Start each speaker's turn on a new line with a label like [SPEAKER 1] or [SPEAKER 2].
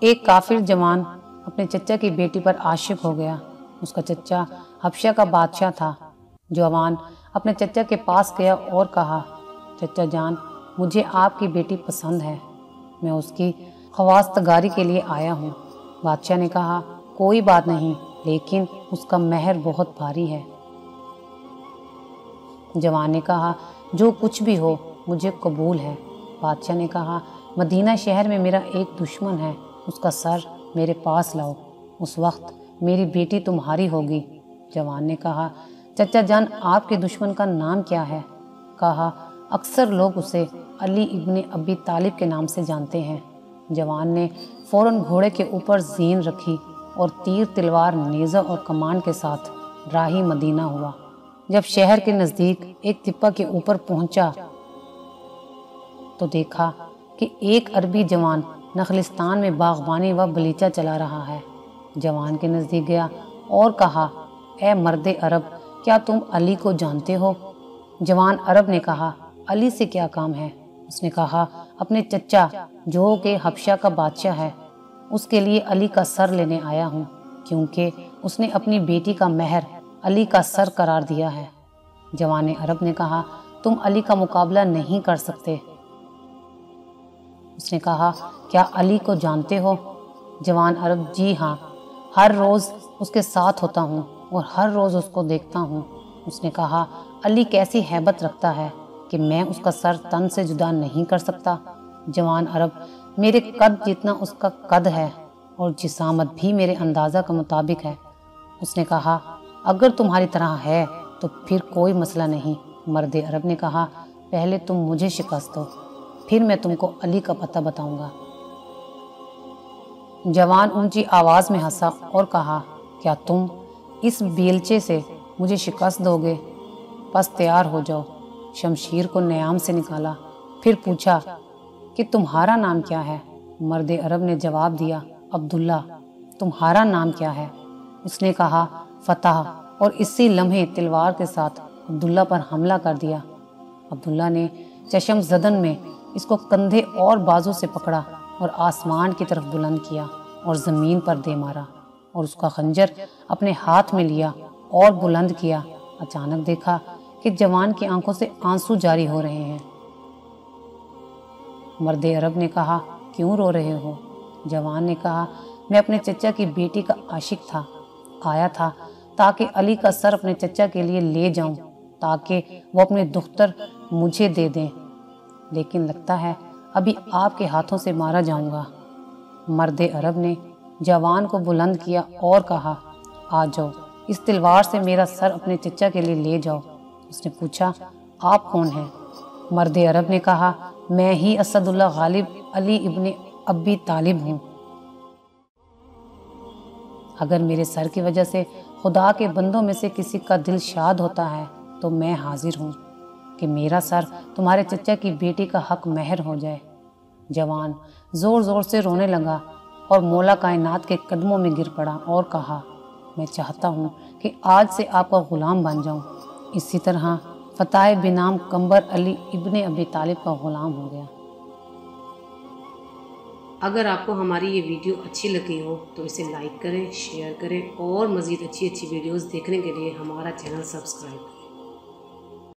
[SPEAKER 1] ایک کافر جوان اپنے چچا کی بیٹی پر عاشق ہو گیا۔ اس کا چچا حبشہ کا بادشاہ تھا۔ جوان اپنے چچا کے پاس گیا اور کہا، چچا جان، مجھے آپ کی بیٹی پسند ہے، میں اس کی خواستگاری کے لیے آیا ہوں۔ بادشاہ نے کہا، کوئی بات نہیں، لیکن اس کا مہر بہت بھاری ہے۔ جوان نے کہا، جو کچھ بھی ہو مجھے قبول ہے۔ بادشاہ نے کہا، مدینہ شہر میں میرا ایک دشمن ہے، اس کا سر میرے پاس لاؤ، اس وقت میری بیٹی تمہاری ہوگی۔ جوان نے کہا، چچا جان، آپ کے دشمن کا نام کیا ہے؟ کہا، اکثر لوگ اسے علی ابن ابی طالب کے نام سے جانتے ہیں۔ جوان نے فوراً گھوڑے کے اوپر زین رکھی اور تیر تلوار نیزہ اور کمان کے ساتھ راہی مدینہ ہوا۔ جب شہر کے نزدیک ایک تپہ کے اوپر پہنچا تو دیکھا کہ ایک عربی جوان نخلستان میں باغبانی و بلیچہ چلا رہا ہے۔ جوان کے نزدیک گیا اور کہا، اے مرد عرب، کیا تم علی کو جانتے ہو؟ جوان عرب نے کہا، علی سے کیا کام ہے؟ اس نے کہا، اپنے چچا جو کہ حبشہ کا بادشاہ ہے، اس کے لیے علی کا سر لینے آیا ہوں، کیونکہ اس نے اپنی بیٹی کا مہر علی کا سر قرار دیا ہے۔ جوان عرب نے کہا، تم علی کا مقابلہ نہیں کر سکتے۔ اس نے کہا، کیا علی کو جانتے ہو؟ جوان عرب، جی ہاں، ہر روز اس کے ساتھ ہوتا ہوں اور ہر روز اس کو دیکھتا ہوں۔ اس نے کہا، علی کیسی ہیبت رکھتا ہے کہ میں اس کا سر تن سے جدا نہیں کر سکتا۔ جوان عرب، میرے قد جتنا اس کا قد ہے اور جسامت بھی میرے اندازہ کے مطابق ہے۔ اس نے کہا، اگر تمہاری طرح ہے تو پھر کوئی مسئلہ نہیں۔ مرد عرب نے کہا، پہلے تم مجھے شکست دو، پھر میں تم کو علی کا پتہ بتاؤں گا۔ جوان اونچی آواز میں ہنسا اور کہا، کیا تم اس بیلچے سے مجھے شکست دو گے؟ پس تیار ہو جاؤ۔ شمشیر کو نیام سے نکالا، پھر پوچھا کہ تمہارا نام کیا ہے؟ مرد عرب نے جواب دیا، عبداللہ۔ تمہارا نام کیا ہے؟ اس نے کہا، فتح، اور اسی لمحے تلوار کے ساتھ عبداللہ پر حملہ کر دیا۔ عبداللہ نے چشم زدن میں اس کو کندھے اور بازو سے پکڑا اور آسمان کی طرف بلند کیا اور زمین پر دے مارا، اور اس کا خنجر اپنے ہاتھ میں لیا اور بلند کیا۔ اچانک دیکھا کہ جوان کی آنکھوں سے آنسو جاری ہو رہے ہیں۔ مرد عرب نے کہا، کیوں رو رہے ہو؟ جوان نے کہا، میں اپنے چچا کی بیٹی کا عاشق تھا، آیا تھا تاکہ علی کا سر اپنے چچا کے لیے لے جاؤں تاکہ وہ اپنے دختر مجھے دے دیں، لیکن لگتا ہے ابھی آپ کے ہاتھوں سے مارا جاؤں گا۔ مرد عرب نے جوان کو بلند کیا اور کہا، آ جاؤ، اس تلوار سے میرا سر اپنے چچا کے لیے لے جاؤ۔ اس نے پوچھا، آپ کون ہیں؟ مرد عرب نے کہا، میں ہی اسد اللہ غالب علی ابن ابی طالب ہوں۔ اگر میرے سر کی وجہ سے خدا کے بندوں میں سے کسی کا دل شاد ہوتا ہے تو میں حاضر ہوں کہ میرا سر تمہارے چچا کی بیٹی کا حق مہر ہو جائے۔ جوان زور زور سے رونے لگا اور مولا کائنات کے قدموں میں گر پڑا اور کہا، میں چاہتا ہوں کہ آج سے آپ کا غلام بن جاؤں۔ اسی طرح فتح بنام کمبر علی ابن ابی طالب کا غلام ہو گیا۔
[SPEAKER 2] اگر آپ کو ہماری یہ ویڈیو اچھی لگی ہو تو اسے لائک کریں، شیئر کریں اور مزید اچھی ویڈیوز دیکھنے کے لیے ہمارا چینل سبسکرائب کریں۔